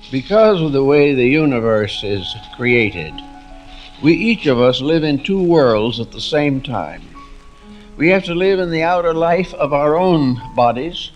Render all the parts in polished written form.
Because of the way the universe is created, we each of us live in two worlds at the same time. We have to live in the outer life of our own bodies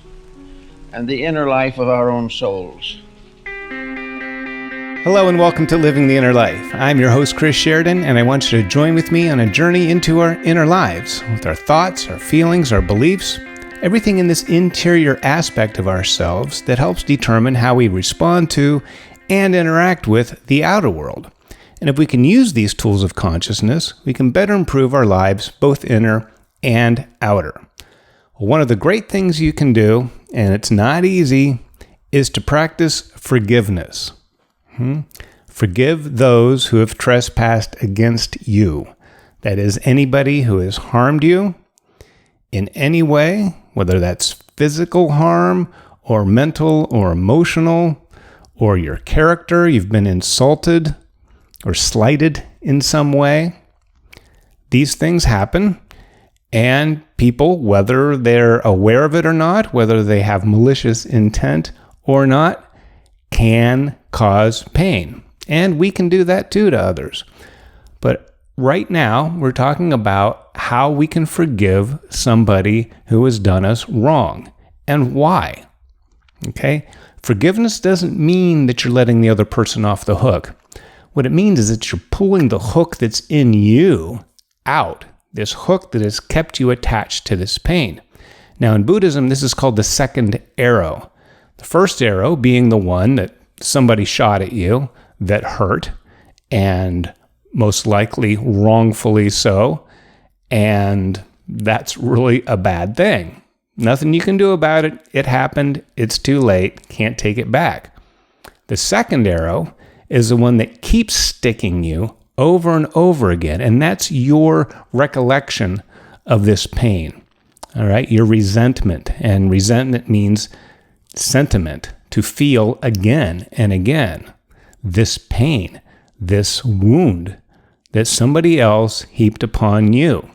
and the inner life of our own souls. Hello and welcome to Living the Inner Life. I'm your host, Chris Sheridan, and I want you to join with me on a journey into our inner lives, with our thoughts, our feelings, our beliefs, everything in this interior aspect of ourselves that helps determine how we respond to and interact with the outer world. And if we can use these tools of consciousness, we can better improve our lives, both inner and outer. One of the great things you can do, and it's not easy, is to practice forgiveness. Forgive those who have trespassed against you. That is, anybody who has harmed you in any way, whether that's physical harm or mental or emotional, or your character, you've been insulted or slighted in some way. These things happen, and people, whether they're aware of it or not, whether they have malicious intent or not, can cause pain. And we can do that too to others. But right now, we're talking about how we can forgive somebody who has done us wrong and why. Okay? Forgiveness doesn't mean that you're letting the other person off the hook. What it means is that you're pulling the hook that's in you out, this hook that has kept you attached to this pain. Now, in Buddhism, this is called the second arrow. The first arrow being the one that somebody shot at you that hurt, and most likely wrongfully so, and that's really a bad thing. Nothing you can do about it. It happened. It's too late. Can't take it back. The second arrow is the one that keeps sticking you over and over again, and that's your recollection of this pain. All right, your resentment, and resentment means sentiment, to feel again and again this pain, this wound that somebody else heaped upon you.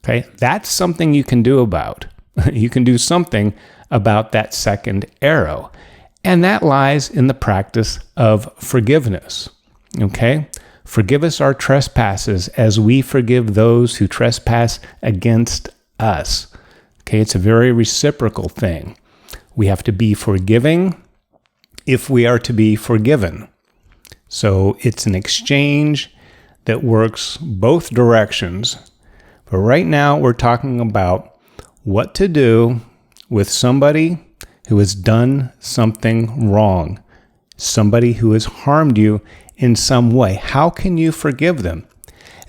Okay, that's something you can do about. You can do something about that second arrow, and that lies in the practice of forgiveness. Okay, forgive us our trespasses as we forgive those who trespass against us. Okay, it's a very reciprocal thing. We have to be forgiving if we are to be forgiven. So it's an exchange that works both directions. But right now we're talking about what to do with somebody who has done something wrong, somebody who has harmed you in some way. How can you forgive them?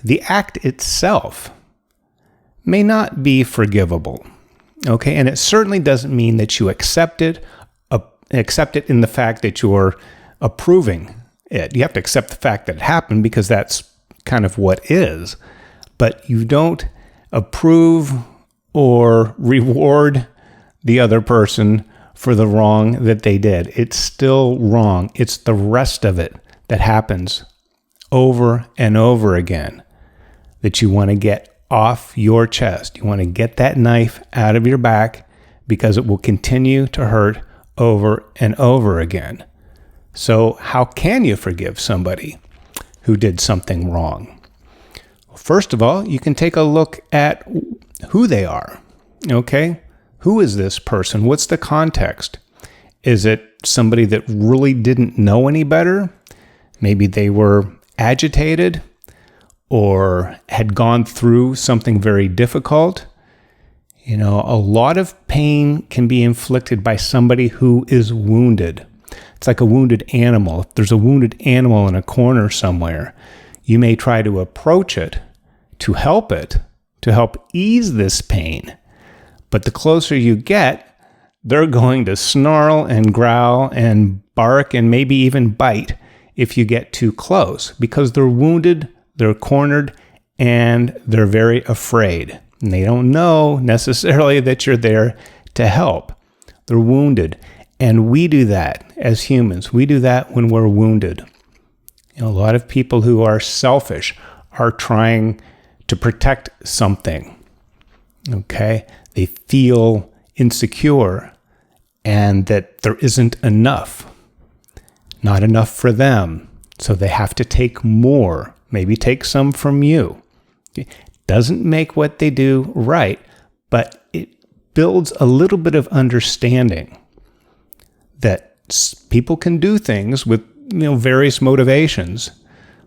The act itself may not be forgivable. Okay, and it certainly doesn't mean that you accept it in the fact that you're approving it. You have to accept the fact that it happened because that's kind of what is. But you don't approve or reward the other person for the wrong that they did. It's still wrong. It's the rest of it that happens over and over again that you want to get off your chest. You want to get that knife out of your back because it will continue to hurt over and over again. So how can you forgive somebody who did something wrong? Well, first of all, you can take a look at who they are. Okay? Who is this person? What's the context? Is it somebody that really didn't know any better? Maybe they were agitated or had gone through something very difficult. You know, a lot of pain can be inflicted by somebody who is wounded. It's like a wounded animal. If there's a wounded animal in a corner somewhere, you may try to approach it, to help ease this pain. But the closer you get, they're going to snarl and growl and bark and maybe even bite if you get too close because they're wounded, they're cornered, and they're very afraid. And they don't know necessarily that you're there to help. They're wounded. And we do that as humans. We do that when we're wounded. You know, a lot of people who are selfish are trying to protect something. Okay? They feel insecure and that there isn't enough. not enough for them. So they have to take more, maybe take some from you. It doesn't make what they do right, but it builds a little bit of understanding that people can do things with various motivations,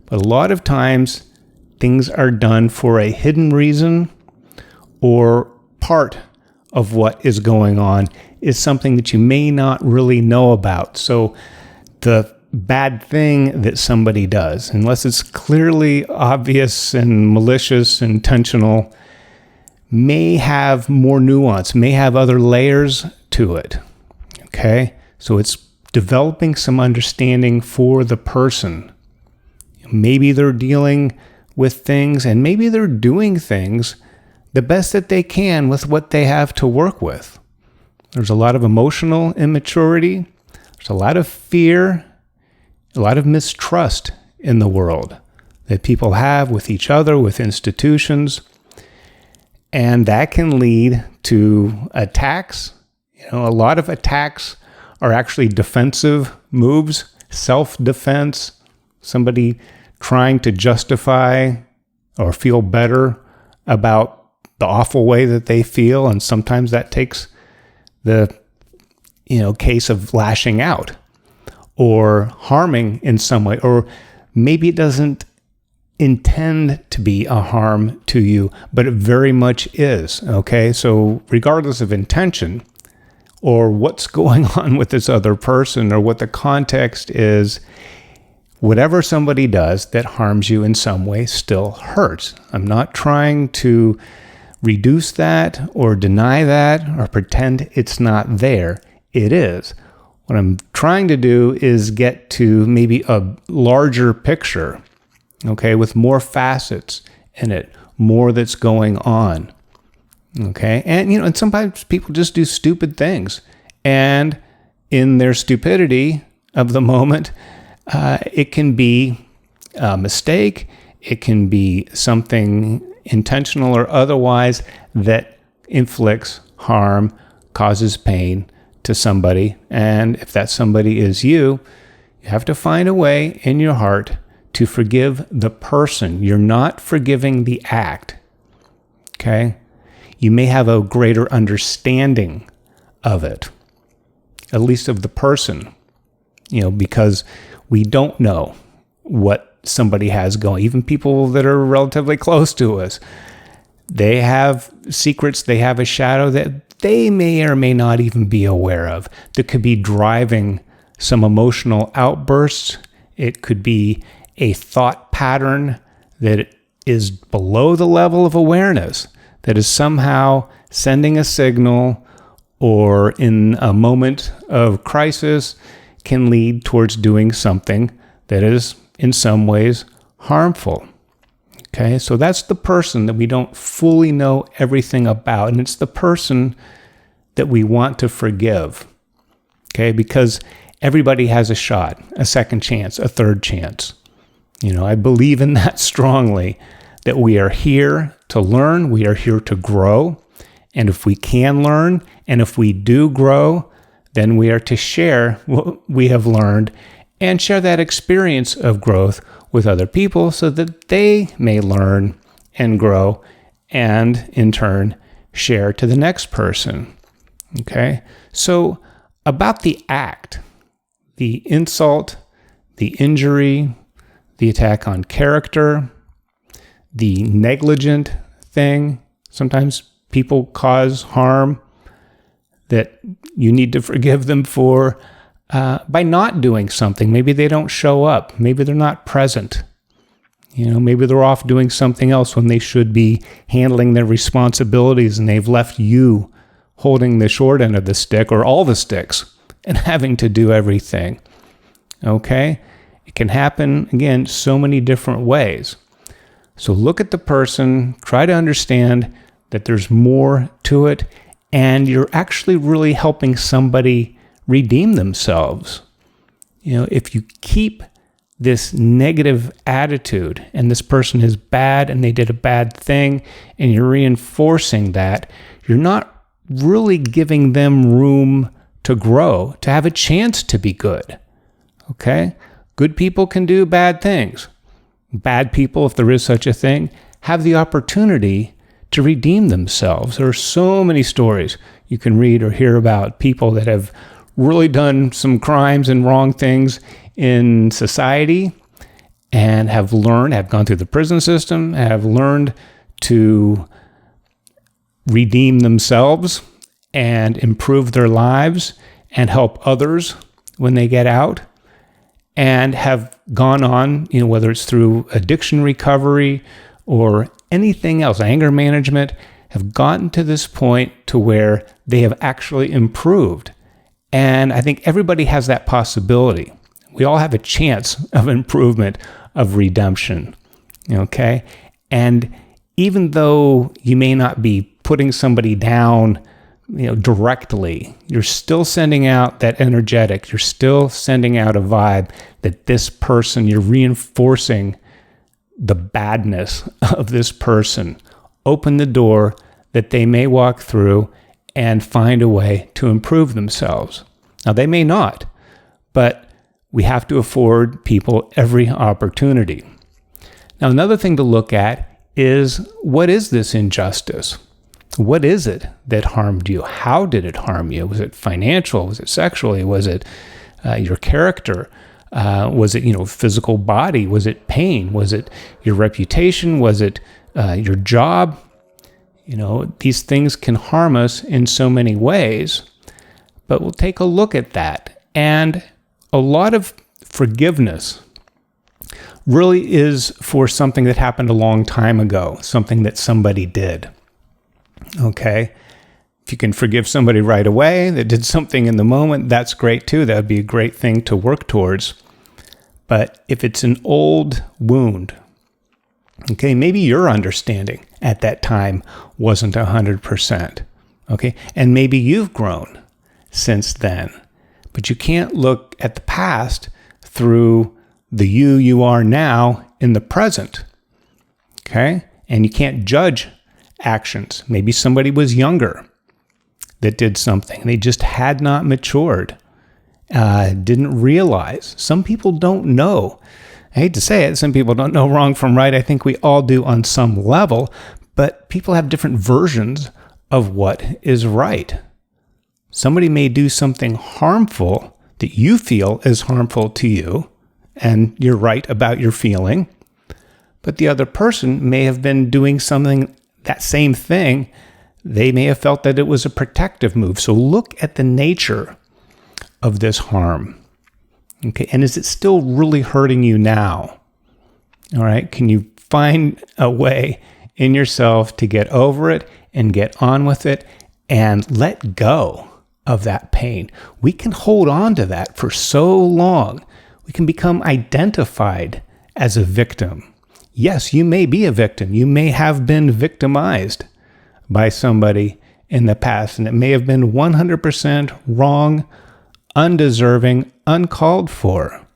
but a lot of times things are done for a hidden reason, or part of what is going on is something that you may not really know about. So the bad thing that somebody does, unless it's clearly obvious and malicious, intentional, may have more nuance, may have other layers to it. Okay? So it's developing some understanding for the person. Maybe they're dealing with things, and maybe they're doing things the best that they can with what they have to work with. There's a lot of emotional immaturity. There's a lot of fear, a lot of mistrust in the world that people have with each other, with institutions. And that can lead to attacks. A lot of attacks are actually defensive moves, self-defense, somebody trying to justify or feel better about the awful way that they feel. And sometimes that takes the case of lashing out or harming in some way, or maybe it doesn't intend to be a harm to you, but it very much is. Okay, so regardless of intention or what's going on with this other person or what the context is, whatever somebody does that harms you in some way still hurts. I'm not trying to reduce that or deny that or pretend it's not there. It is. What I'm trying to do is get to maybe a larger picture, okay, with more facets in it, more that's going on, okay? And, and sometimes people just do stupid things. And in their stupidity of the moment, it can be a mistake. It can be something intentional or otherwise that inflicts harm, causes pain to somebody. And if that somebody is you, you have to find a way in your heart to forgive the person. You're not forgiving the act, okay? You may have a greater understanding of it, at least of the person, because we don't know what somebody has going. Even people that are relatively close to us, they have secrets, they have a shadow that they may or may not even be aware of that could be driving some emotional outbursts. It could be a thought pattern that is below the level of awareness, that is somehow sending a signal, or in a moment of crisis can lead towards doing something that is in some ways harmful. Okay, so that's the person that we don't fully know everything about, and it's the person that we want to forgive. Okay, because everybody has a shot, a second chance, a third chance. I believe in that strongly, that we are here to learn, we are here to grow, and if we can learn, and if we do grow, then we are to share what we have learned and share that experience of growth with other people so that they may learn and grow and in turn share to the next person. Okay? So about the act, the insult, the injury, the attack on character, the negligent thing, sometimes people cause harm that you need to forgive them for by not doing something. Maybe they don't show up. Maybe they're not present. Maybe they're off doing something else when they should be handling their responsibilities, and they've left you holding the short end of the stick or all the sticks and having to do everything. Okay? It can happen, again, so many different ways. So look at the person, try to understand that there's more to it, and you're actually really helping somebody redeem themselves. If you keep this negative attitude and this person is bad and they did a bad thing and you're reinforcing that, you're not really giving them room to grow, to have a chance to be good. Okay? Good people can do bad things. Bad people, if there is such a thing, have the opportunity to redeem themselves. There are so many stories you can read or hear about people that have really done some crimes and wrong things in society and have gone through the prison system, have learned to redeem themselves and improve their lives and help others when they get out, and have gone on, whether it's through addiction recovery or anything else, anger management, have gotten to this point to where they have actually improved. And I think everybody has that possibility. We all have a chance of improvement, of redemption, okay? And even though you may not be putting somebody down, directly, you're still sending out that energetic, you're still sending out a vibe that this person, you're reinforcing the badness of this person. Open the door that they may walk through and find a way to improve themselves. Now, they may not, but we have to afford people every opportunity. Now, another thing to look at is, what is this injustice? What is it that harmed you? How did it harm you? Was it financial? Was it sexually? Was it your character? Was it, physical body? Was it pain? Was it your reputation? Was it your job? These things can harm us in so many ways, but we'll take a look at that. And a lot of forgiveness really is for something that happened a long time ago, something that somebody did. Okay? If you can forgive somebody right away that did something in the moment, that's great too. That would be a great thing to work towards. But if it's an old wound, okay, maybe your understanding at that time wasn't 100%. Okay? And maybe you've grown since then. But you can't look at the past through the you are now in the present. Okay? And you can't judge actions. Maybe somebody was younger that did something. They just had not matured, didn't realize. Some people don't know. I hate to say it, some people don't know wrong from right. I think we all do on some level, but people have different versions of what is right. Somebody may do something harmful that you feel is harmful to you, and you're right about your feeling, but the other person may have been doing something, that same thing, they may have felt that it was a protective move. So look at the nature of this harm. Okay, and is it still really hurting you now? All right, can you find a way in yourself to get over it and get on with it and let go of that pain? We can hold on to that for so long. We can become identified as a victim. Yes, you may be a victim. You may have been victimized by somebody in the past, and it may have been 100% wrong, undeserving, uncalled for.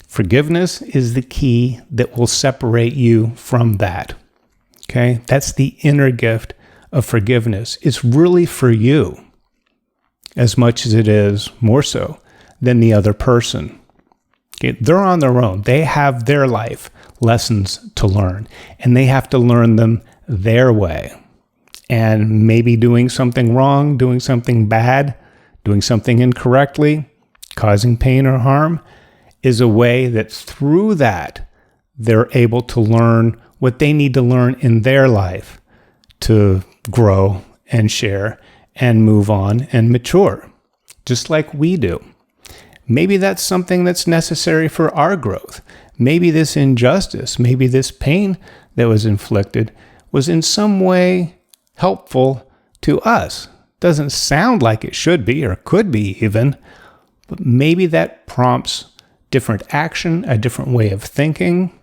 Forgiveness is the key that will separate you from that. Okay? That's the inner gift of forgiveness. It's really for you as much as it is, more so, than the other person. Okay? They're on their own. They have their life lessons to learn, and they have to learn them their way. And maybe doing something wrong, doing something bad, doing something incorrectly, causing pain or harm, is a way that through that, they're able to learn what they need to learn in their life to grow and share and move on and mature, just like we do. Maybe that's something that's necessary for our growth. Maybe this injustice, maybe this pain that was inflicted was in some way helpful to us. Doesn't sound like it should be or could be even, but maybe that prompts different action, a different way of thinking.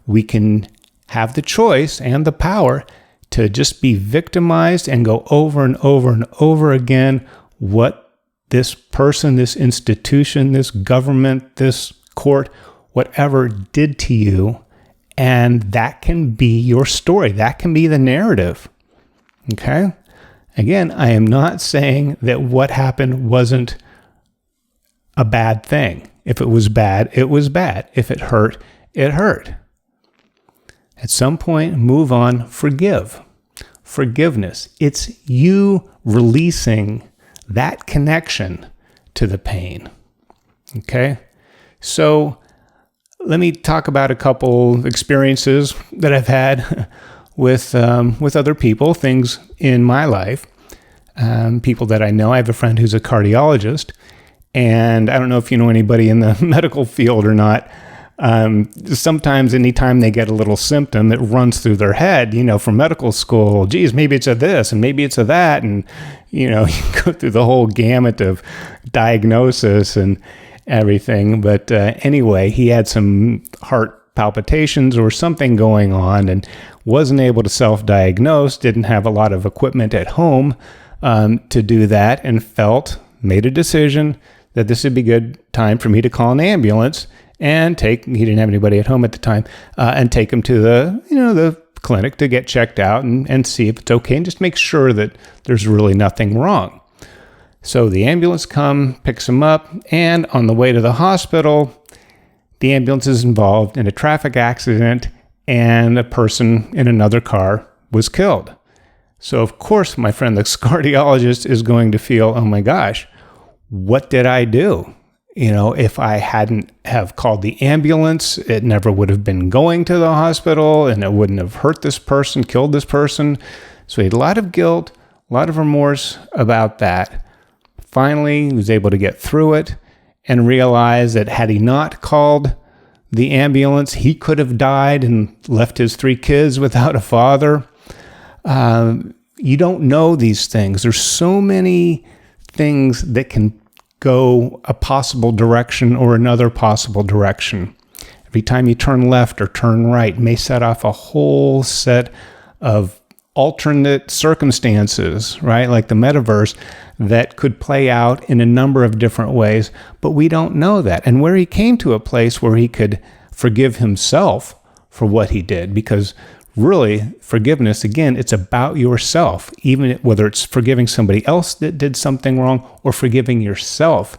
We can have the choice and the power to just be victimized and go over and over and over again what this person, this institution, this government, this court, whatever did to you, and that can be your story. That can be the narrative. Okay? Again, I am not saying that what happened wasn't a bad thing. If it was bad, it was bad. If it hurt, it hurt. At some point, move on, forgive. Forgiveness. It's you releasing that connection to the pain. Okay? So let me talk about a couple experiences that I've had with other people, things in my life, people that I know. I have a friend who's a cardiologist, and I don't know if you know anybody in the medical field or not. Sometimes anytime they get a little symptom, it runs through their head, from medical school, geez, maybe it's a this and maybe it's a that. And, you go through the whole gamut of diagnosis and everything. But anyway, he had some heart palpitations or something going on and wasn't able to self-diagnose, didn't have a lot of equipment at home to do that, and made a decision that this would be a good time for me to call an ambulance and he didn't have anybody at home at the time, and take him to the clinic to get checked out and see if it's okay and just make sure that there's really nothing wrong. So the ambulance picks him up, and on the way to the hospital, the ambulance is involved in a traffic accident and a person in another car was killed. So of course, my friend, the cardiologist, is going to feel, oh my gosh, what did I do? If I hadn't have called the ambulance, it never would have been going to the hospital and it wouldn't have hurt this person, killed this person. So he had a lot of guilt, a lot of remorse about that. Finally, he was able to get through it and realize that had he not called the ambulance, he could have died and left his 3 kids without a father. You don't know these things. There's so many things that can go a possible direction or another possible direction. Every time you turn left or turn right may set off a whole set of alternate circumstances, right? Like the metaverse that could play out in a number of different ways, but we don't know that. And where he came to a place where he could forgive himself for what he did, because really, forgiveness, again, it's about yourself, even whether it's forgiving somebody else that did something wrong or forgiving yourself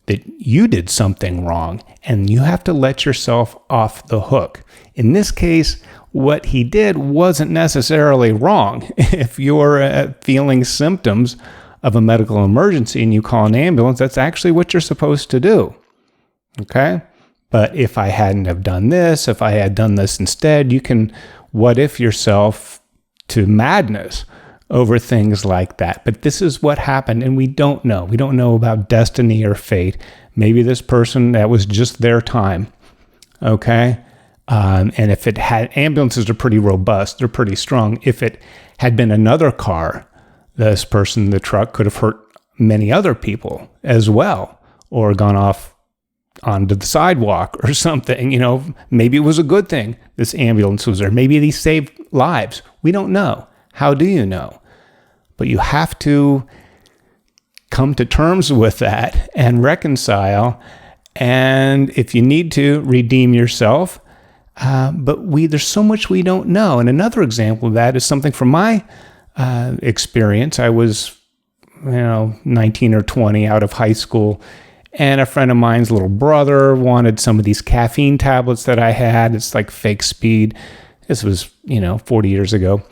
that you did something wrong, and you have to let yourself off the hook. In this case, what he did wasn't necessarily wrong. If you're feeling symptoms of a medical emergency and you call an ambulance, that's actually what you're supposed to do. Okay? But if I hadn't have done this, if I had done this instead, you can what if yourself to madness over things like that. But this is what happened, and we don't know. We don't know about destiny or fate. Maybe this person, that was just their time. Okay? And if it had, ambulances are pretty robust. They're pretty strong. If it had been another car, this person in the truck could have hurt many other people as well, or gone off onto the sidewalk or something. Maybe it was a good thing this ambulance was there. Maybe these saved lives. We don't know. How do you know? But you have to come to terms with that and reconcile. And if you need to, redeem yourself. But there's so much we don't know. And another example of that is something from my experience. I was 19 or 20 out of high school, and a friend of mine's little brother wanted some of these caffeine tablets that I had. It's like fake speed. This was, 40 years ago.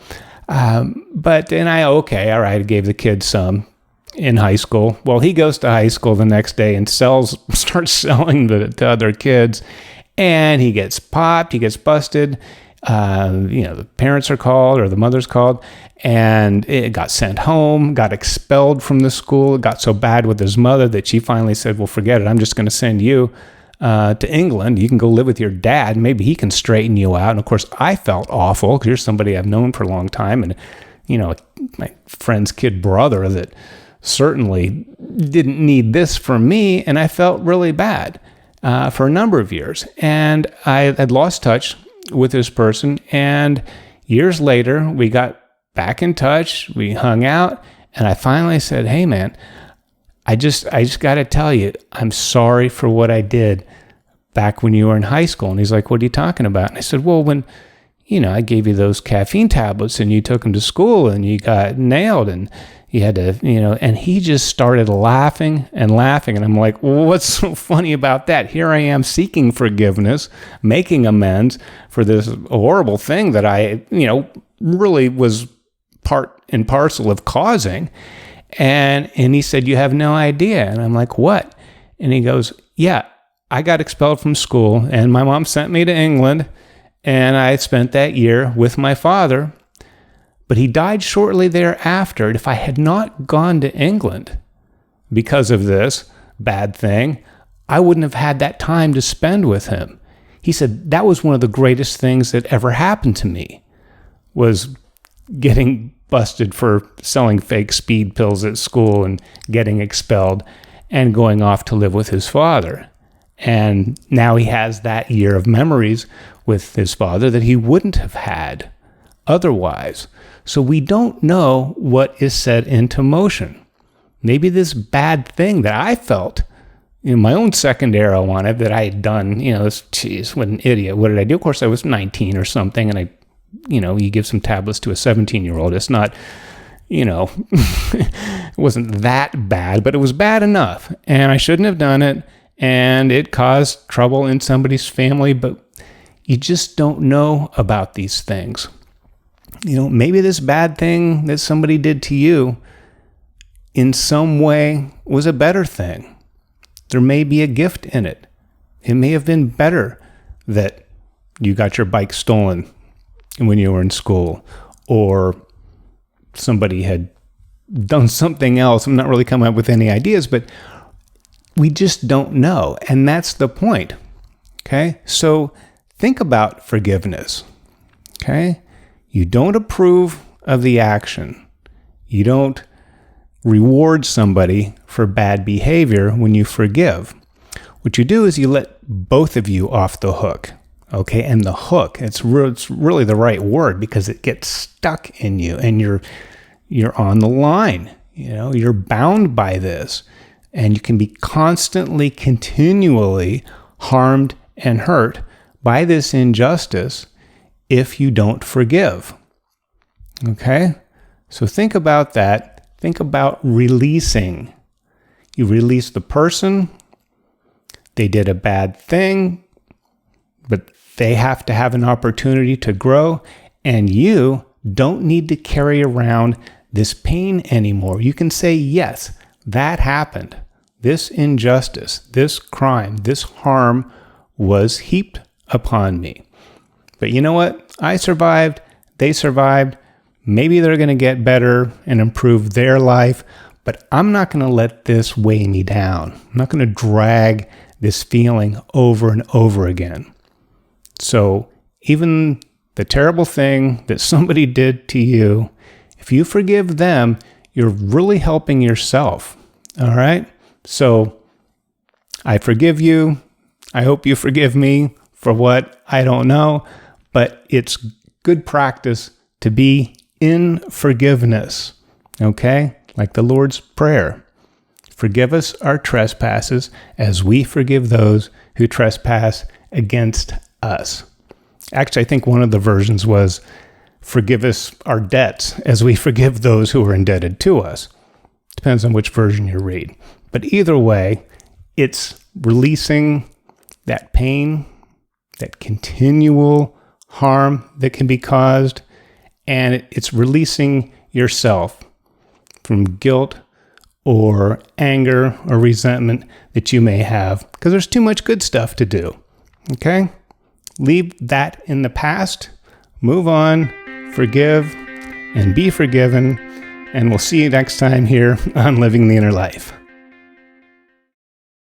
But I gave the kid some in high school. Well, he goes to high school the next day and starts selling to other kids. And he gets popped, he gets busted. The parents are called or the mother's called, and it got sent home, got expelled from the school. It got so bad with his mother that she finally said, well, forget it. I'm just going to send you to England. You can go live with your dad. Maybe he can straighten you out. And of course, I felt awful because you're somebody I've known for a long time. And, my friend's kid brother that certainly didn't need this from me. And I felt really bad for a number of years. And I had lost touch with this person, and years later we got back in touch, we hung out, and I finally said, hey man, I just got to tell you, I'm sorry for what I did back when you were in high school. And he's like, what are you talking about? And I said, well, when I gave you those caffeine tablets and you took them to school and you got nailed, and He had to, and he just started laughing and laughing. And I'm like, well, what's so funny about that? Here I am seeking forgiveness, making amends for this horrible thing that I, really was part and parcel of causing. And he said, you have no idea. And I'm like, what? And he goes, yeah, I got expelled from school and my mom sent me to England and I spent that year with my father. But he died shortly thereafter. And if I had not gone to England because of this bad thing, I wouldn't have had that time to spend with him. He said that was one of the greatest things that ever happened to me, was getting busted for selling fake speed pills at school and getting expelled and going off to live with his father. And now he has that year of memories with his father that he wouldn't have had otherwise. So we don't know what is set into motion. Maybe this bad thing that I felt, my own second arrow on it that I had done, what an idiot. What did I do? Of course, I was 19 or something, and you give some tablets to a 17-year-old. It's not, it wasn't that bad, but it was bad enough. And I shouldn't have done it, and it caused trouble in somebody's family, but you just don't know about these things. Maybe this bad thing that somebody did to you in some way was a better thing. There may be a gift in it. It may have been better that you got your bike stolen when you were in school, or somebody had done something else. I'm not really coming up with any ideas, but we just don't know. And that's the point. Okay? So think about forgiveness. Okay? You don't approve of the action. You don't reward somebody for bad behavior when you forgive. What you do is you let both of you off the hook. Okay, and the hook, it's really the right word because it gets stuck in you and you're on the line. You're bound by this, and you can be constantly, continually harmed and hurt by this injustice if you don't forgive. Okay? So think about that. Think about releasing. You release the person. They did a bad thing, but they have to have an opportunity to grow, and you don't need to carry around this pain anymore. You can say, yes, that happened. This injustice, this crime, this harm was heaped upon me. But you know what? I survived. They survived. Maybe they're going to get better and improve their life, but I'm not going to let this weigh me down. I'm not going to drag this feeling over and over again. So even the terrible thing that somebody did to you, if you forgive them, you're really helping yourself. All right? So I forgive you. I hope you forgive me for what I don't know. But it's good practice to be in forgiveness, okay? Like the Lord's Prayer. Forgive us our trespasses as we forgive those who trespass against us. Actually, I think one of the versions was, forgive us our debts as we forgive those who are indebted to us. Depends on which version you read. But either way, it's releasing that pain, that continual harm that can be caused, and it's releasing yourself from guilt or anger or resentment that you may have, because there's too much good stuff to do. Okay? Leave that in the past, move on, forgive, and be forgiven, and we'll see you next time here on Living the Inner Life.